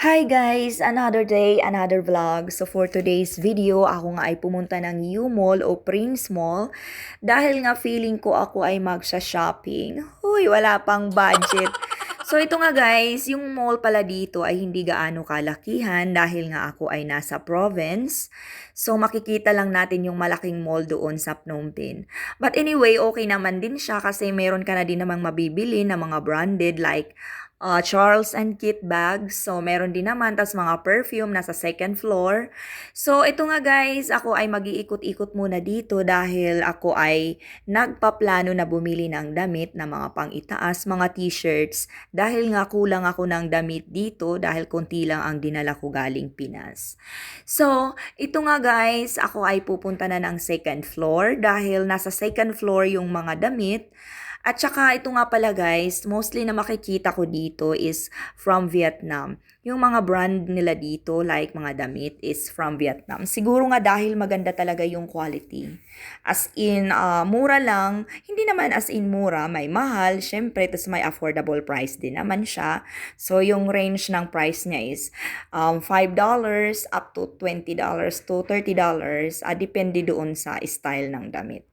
Hi guys! Another day, another vlog. So for today's video, ako nga ay pumunta ng U Mall o Prince Mall dahil nga feeling ko ako ay magsha-shopping. Huy, wala pang budget. So ito nga guys, yung mall pala dito ay hindi gaano kalakihan dahil nga ako ay nasa province. So makikita lang natin yung malaking mall doon sa Phnom Penh. But anyway, okay naman din siya kasi meron ka na din namang mabibili na mga branded like Charles and Kit bags. So, meron din naman. Tapos mga perfume nasa second floor. So, ito nga guys, ako ay mag-iikot-ikot muna dito dahil ako ay nagpaplano na bumili ng damit na mga pang-itaas, mga t-shirts. Dahil nga kulang ako ng damit dito dahil konti lang ang dinala ko galing Pinas. So, ito nga guys, ako ay pupunta na ng second floor dahil nasa second floor yung mga damit. At saka ito nga pala guys, mostly na makikita ko dito is from Vietnam. Yung mga brand nila dito, like mga damit, is from Vietnam. Siguro nga dahil maganda talaga yung quality. As in, mura lang. Hindi naman as in mura, may mahal, syempre, tapos may affordable price din naman siya. So, yung range ng price niya is $5 up to $20 to $30. Depende doon sa style ng damit.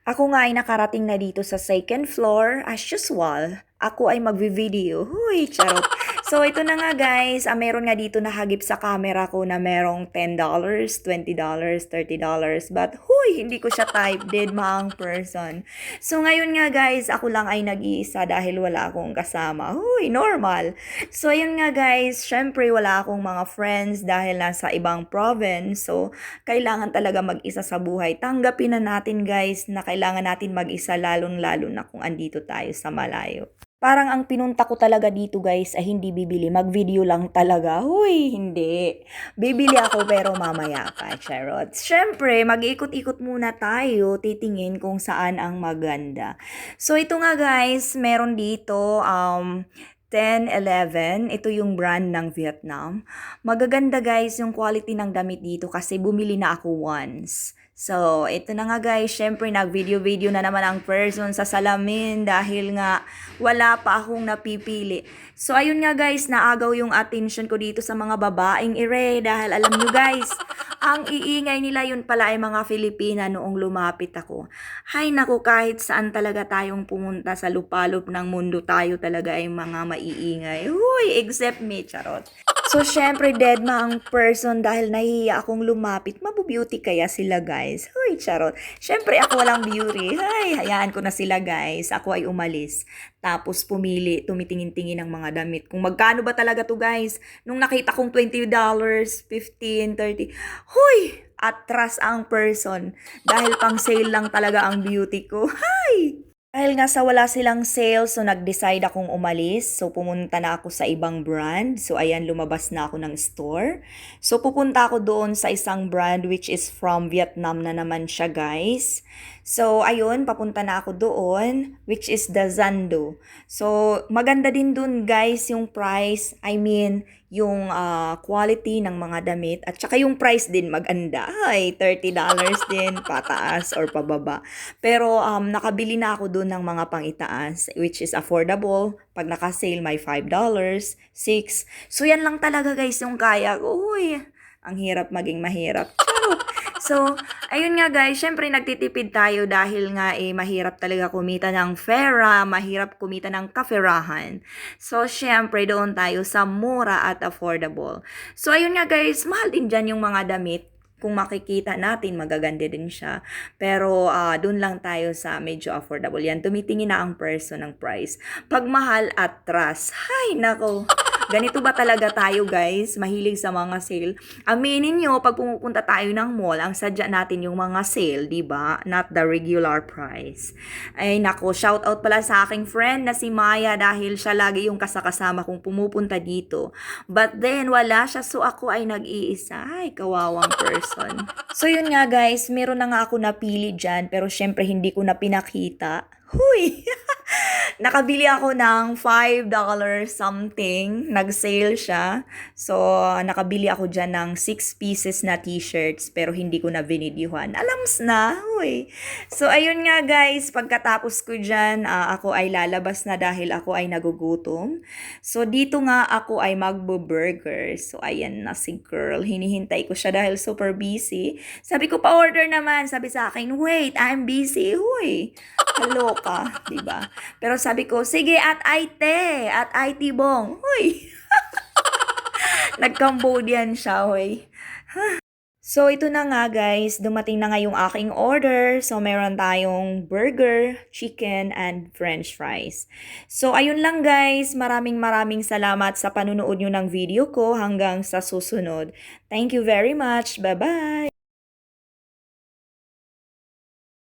Ako nga ay nakarating na dito sa second floor. As usual, ako ay magvi-video. Huy, charot. So, ito na nga guys. Meron nga dito nahagip sa camera ko na merong $10, $20, $30. But, huy, hindi ko siya type. Dead maang person. So, ngayon nga guys, ako lang ay nag-iisa dahil wala akong kasama. Huy, normal. So, ayun nga guys. Syempre, wala akong mga friends dahil nasa ibang province. So, kailangan talaga mag-isa sa buhay. Tanggapin na natin guys na kailangan natin mag-isa lalong-lalo na kung andito tayo sa malayo. Parang ang pinunta ko talaga dito guys ay hindi bibili, mag-video lang talaga. Huy, hindi. Bibili ako pero mamaya pa, charot. Siyempre, mag-ikot-ikot muna tayo, titingin kung saan ang maganda. So ito nga guys, meron dito 10-11. Ito yung brand ng Vietnam. Magaganda guys yung quality ng damit dito kasi bumili na ako once. So, ito na nga guys, syempre nag-video-video na naman ang person sa salamin dahil nga wala pa akong napipili. So, ayun nga guys, naagaw yung attention ko dito sa mga babaeng ire dahil alam nyo guys, ang iingay nila yun pala ay mga Filipina noong lumapit ako. Hay naku, kahit saan talaga tayong pumunta sa lupalop ng mundo, tayo talaga ay mga maiingay. Huy, except me, charot. So, syempre, dead ma ang person dahil nahihiya akong lumapit. Mabubeauty kaya sila, guys. Huy, charot. Syempre, ako walang beauty. Ay, hayaan ko na sila, guys. Ako ay umalis. Tapos, pumili, tumitingin-tingin ng mga damit. Kung magkano ba talaga to, guys? Nung nakita kong $20, 15, 30. Huy! Atras ang person. Dahil pang sale lang talaga ang beauty ko. Hay! Dahil nga sa wala silang sale, so nag-decide akong umalis. So pumunta na ako sa ibang brand. So ayan, lumabas na ako ng store. So pupunta ako doon sa isang brand which is from Vietnam na naman siya guys. So ayun, papunta na ako doon which is the Zando. So maganda din doon guys yung price. I mean, yung quality ng mga damit at saka yung price din maganda. Ay, $30 din pataas or pababa. Pero nakabili na ako doon ng mga pang-itaas which is affordable. Pag naka-sale may $5, 6. So yan lang talaga guys yung kaya ko. Uy, ang hirap maging mahirap. Charot. So, ayun nga guys, syempre nagtitipid tayo dahil nga mahirap talaga kumita ng pera, mahirap kumita ng kaferahan. So, syempre doon tayo sa mura at affordable. So, ayun nga guys, mahal din dyan yung mga damit. Kung makikita natin, magaganda din siya. Pero, doon lang tayo sa medyo affordable. Yan, tumitingin na ang person ng price. Pag mahal at trust, hay, nako. Ganito ba talaga tayo guys? Mahilig sa mga sale. Aminin nyo, pag pumupunta tayo ng mall, ang sadya natin yung mga sale, di ba? Not the regular price. Ay nako, shout out pala sa aking friend na si Maya dahil siya lagi yung kasakasama kong pumupunta dito. But then, wala siya so ako ay nag-iisa. Ay, kawawang person. So yun nga guys, meron na nga ako napili dyan pero syempre hindi ko na pinakita. Huy! Nakabili ako ng $5 something. Nag-sale siya. So, nakabili ako dyan ng 6 pieces na t-shirts pero hindi ko na binidyuhan. Alams na, huy. So, ayun nga guys, pagkatapos ko dyan, ako ay lalabas na dahil ako ay nagugutom. So, dito nga ako ay magbo-burger. So, ayan na si girl. Hinihintay ko siya dahil super busy. Sabi ko, pa-order naman. Sabi sa akin, wait, I'm busy. Huy. Hello ka, di ba? Pero sabi ko, sige, at IT bong. Huy. Nag-Cambodian siya, huy. So, ito na nga guys, dumating na nga yung aking order. So, meron tayong burger, chicken, and french fries. So, ayun lang guys, maraming salamat sa panunood nyo ng video ko hanggang sa susunod. Thank you very much. Bye-bye!